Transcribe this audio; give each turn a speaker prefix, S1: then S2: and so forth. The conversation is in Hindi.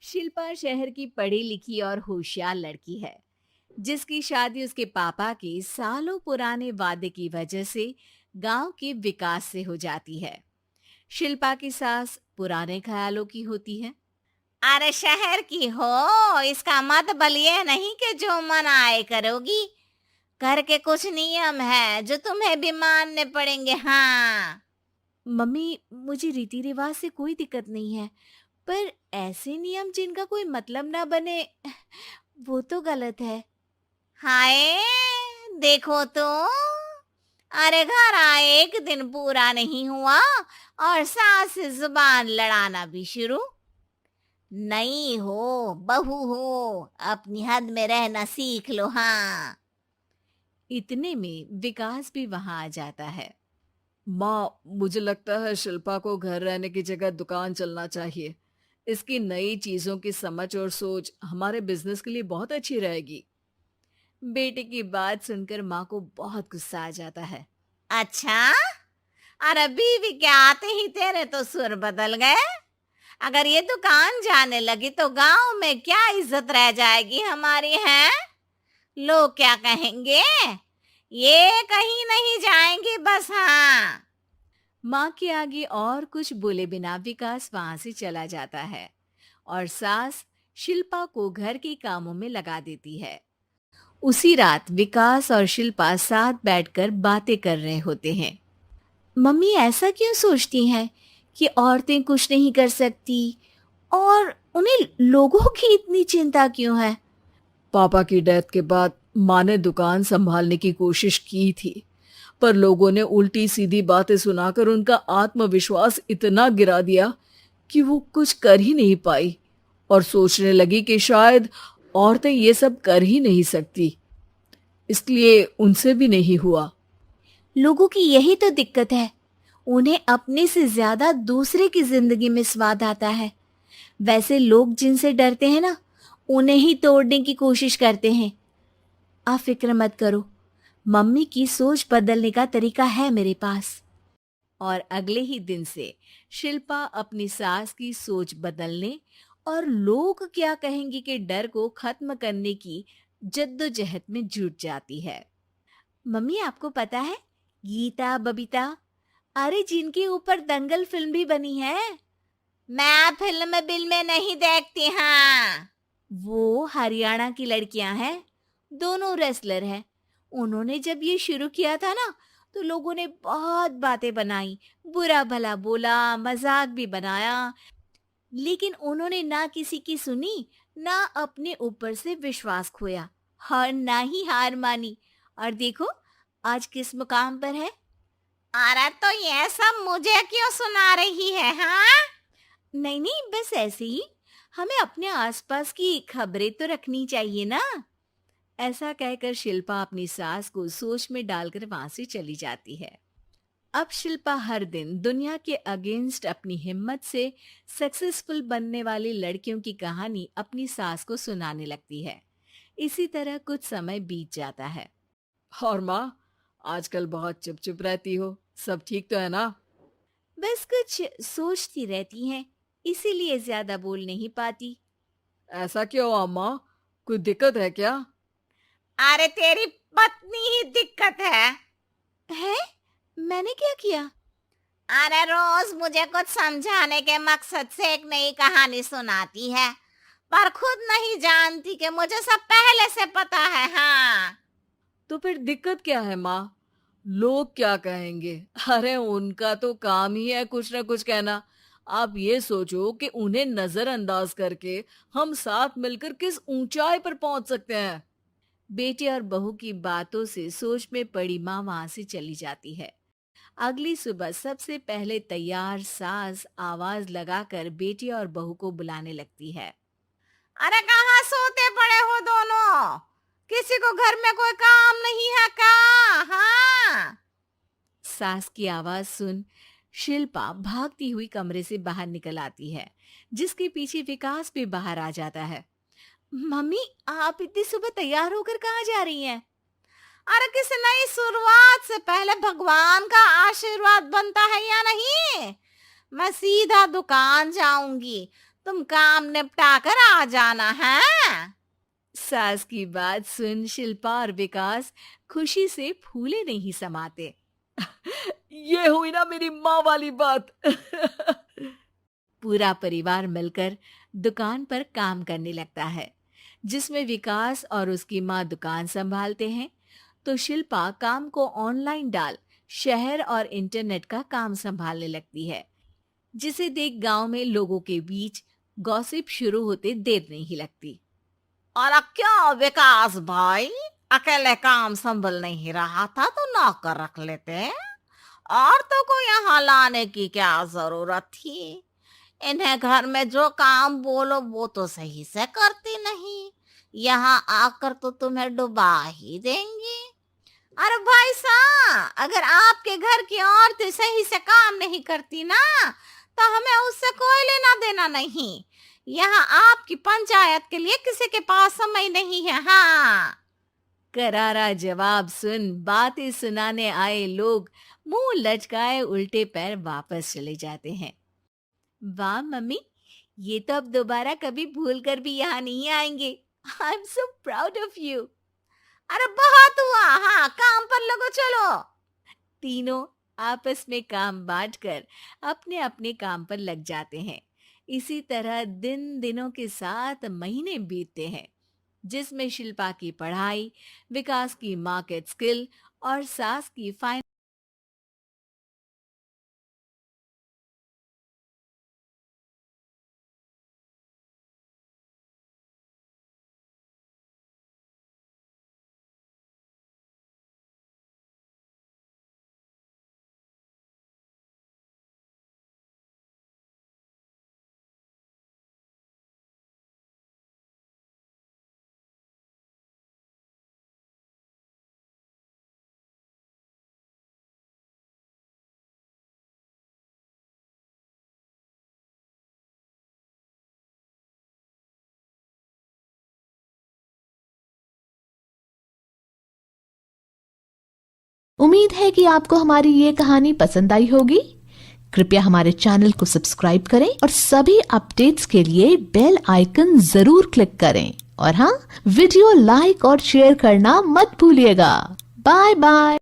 S1: शिल्पा शहर की पढ़ी लिखी और होशियार लड़की है, जिसकी शादी उसके पापा के सालों पुराने वादे की वजह से गांव के विकास से हो जाती है। शिल्पा की सास पुराने ख्यालों की होती है।
S2: अरे शहर की हो, इसका मतलब ये नहीं कि जो मन आए करोगी। घर के कुछ नियम है जो तुम्हें भी मानने पड़ेंगे। हाँ।
S1: मम्मी, मुझे रीति रिवाज से कोई दिक्कत नहीं है, पर ऐसे नियम जिनका कोई मतलब ना बने, वो तो गलत है।
S2: हाय, देखो तो। अरे घर आए एक दिन पूरा नहीं हुआ और सास से जुबान लड़ाना भी शुरू। नई हो, बहू हो, अपनी हद में रहना सीख लो। हाँ।
S1: इतने में विकास भी वहां आ जाता है।
S3: माँ, मुझे लगता है शिल्पा को घर रहने की जगह दुकान चलना चाहिए। इसकी नई चीजों की समझ और सोच हमारे बिजनेस के लिए बहुत अच्छी रहेगी।
S1: बेटे की बात सुनकर माँ को बहुत गुस्सा आ जाता है।
S2: अच्छा, अरे बीवी के आते ही तेरे तो सुर बदल गए। अगर ये दुकान जाने लगी तो गांव में क्या इज्जत रह जाएगी हमारी। है लोग क्या कहेंगे? ये कहीं नहीं जाएंगी बस। हाँ।
S1: माँ के आगे और कुछ बोले बिना विकास वहां से चला जाता है और सास शिल्पा को घर के कामों में लगा देती है। उसी रात विकास और शिल्पा साथ बैठकर बातें कर रहे होते हैं। मम्मी ऐसा क्यों सोचती हैं कि औरतें कुछ नहीं कर सकती, और उन्हें लोगों की इतनी चिंता क्यों है?
S3: पापा की डेथ के बाद माँ ने दुकान संभालने की कोशिश की थी, पर लोगों ने उल्टी सीधी बातें सुनाकर उनका आत्मविश्वास इतना गिरा दिया कि वो कुछ कर ही नहीं पाई और सोचने लगी कि शायद औरतें ये सब कर ही नहीं सकती, इसलिए उनसे भी नहीं हुआ।
S1: लोगों की यही तो दिक्कत है, उन्हें अपने से ज्यादा दूसरे की जिंदगी में स्वाद आता है। वैसे लोग जिनसे डरते हैं ना, उन्हें ही तोड़ने की कोशिश करते हैं। आप फिक्र मत करो, मम्मी की सोच बदलने का तरीका है मेरे पास। और अगले ही दिन से शिल्पा अपनी सास की सोच बदलने और लोग क्या कहेंगे के डर को खत्म करने की जद्दोजहद में जुट जाती है। मम्मी, आपको पता है, गीता बबीता, अरे जिनके ऊपर दंगल फिल्म भी बनी है,
S2: मैं फिल्म बिल में नहीं देखती। हाँ।
S1: वो हरियाणा की लड़कियां हैं। दोनों रेसलर हैं। उन्होंने जब ये शुरू किया था ना, तो लोगों ने बहुत बातें बनाई, बुरा भला बोला, मजाक भी बनाया, लेकिन उन्होंने ना किसी की सुनी, ना अपने ऊपर से विश्वास खोया और ना ही हार मानी। और देखो, आज किस मुकाम पर है।
S2: अरे तो ये सब मुझे क्यों सुना रही है? हाँ।
S1: नहीं नहीं, बस ऐसे ही, हमें अपने आसपास की खबरें तो रखनी चाहिए ना। ऐसा कहकर शिल्पा अपनी सास को सोच में डालकर वहां से चली जाती है। अब शिल्पा हर दिन दुनिया के अगेंस्ट अपनी हिम्मत से सक्सेसफुल बनने वाली लड़कियों की कहानी अपनी सास को सुनाने लगती है। इसी तरह कुछ समय बीत जाता है।
S3: और माँ, आजकल बहुत चुप चुप रहती हो, सब ठीक तो है ना?
S1: बस कुछ सोचती रहती हैं, इसीलिए ज्यादा बोल नहीं पाती।
S3: ऐसा क्यों अम्मा? कोई दिक्कत है क्या?
S2: अरे तेरी पत्नी ही दिक्कत है।
S1: है? मैंने क्या किया?
S2: अरे रोज मुझे कुछ समझाने के मकसद से एक नई कहानी सुनाती है, पर खुद नहीं जानती कि मुझे सब पहले से पता है। हाँ।
S3: तो फिर दिक्कत क्या है माँ? लोग क्या कहेंगे? अरे उनका तो काम ही है कुछ ना कुछ कहना। आप ये सोचो कि उन्हें नजरअंदाज करके हम साथ मिलकर किस ऊंचाई पर पहुंच सकते हैं।
S1: बेटे और बहू की बातों से सोच में पड़ी माँ वहां से चली जाती है। अगली सुबह सबसे पहले तैयार सास आवाज लगाकर बेटी और बहू को बुलाने लगती है।
S2: अरे कहाँ सोते पड़े हो दोनों? किसी को घर में कोई काम नहीं है क्या? हाँ।
S1: सास की आवाज सुन शिल्पा भागती हुई कमरे से बाहर निकल आती है, जिसके पीछे विकास भी बाहर आ जाता है। मम्मी, आप इतनी सुबह तैयार होकर कहाँ जा रही हैं?
S2: अरे किसी नई शुरुआत से पहले भगवान का आशीर्वाद बनता है या नहीं? मैं सीधा दुकान जाऊंगी। तुम काम निपटा कर आ जाना है।
S1: सास की बात सुन शिल्पा और विकास खुशी से फूले नहीं समाते।
S3: ये हुई ना मेरी माँ वाली बात।
S1: पूरा परिवार मिलकर दुकान पर काम करने लगता है, जिसमें विकास और उसकी माँ दुकान संभालते हैं तो शिल्पा काम को ऑनलाइन डाल शहर और इंटरनेट का काम संभालने लगती है, जिसे देख गांव में लोगों के बीच गॉसिप शुरू होते देर नहीं लगती।
S2: और क्या विकास भाई, अकेले काम संभल नहीं रहा था तो नौकर रख लेते, औरतों को यहाँ लाने की क्या जरूरत थी। इन्हें घर में जो काम बोलो वो तो सही से करती नहीं, यहाँ आकर तो तुम्हें डुबा ही देंगी। अरे भाई साहब, अगर आपके घर की औरतें सही से काम नहीं करती ना तो हमें उससे कोई लेना देना नहीं। यहाँ आपकी पंचायत के लिए किसी के पास समय नहीं है। हाँ,
S1: करारा जवाब सुन बातें सुनाने आए लोग मुंह लचकाए उल्टे पैर वापस चले जाते हैं। वाह मम्मी, ये तो अब दोबारा कभी भूल कर भी यहाँ नहीं आएंगे। I am so proud of you.
S2: अरे बहुत हुआ, हाँ काम पर लगो चलो।
S1: तीनों आपस में काम बांटकर अपने अपने काम पर लग जाते हैं। इसी तरह दिनों के साथ महीने बीतते हैं, जिसमें शिल्पा की पढ़ाई, विकास की मार्केट स्किल और सास की फाइनेंस
S4: उम्मीद है कि आपको हमारी ये कहानी पसंद आई होगी। कृपया हमारे चैनल को सब्सक्राइब करें और सभी अपडेट्स के लिए बेल आइकन जरूर क्लिक करें। और हाँ, वीडियो लाइक और शेयर करना मत भूलिएगा। Bye bye.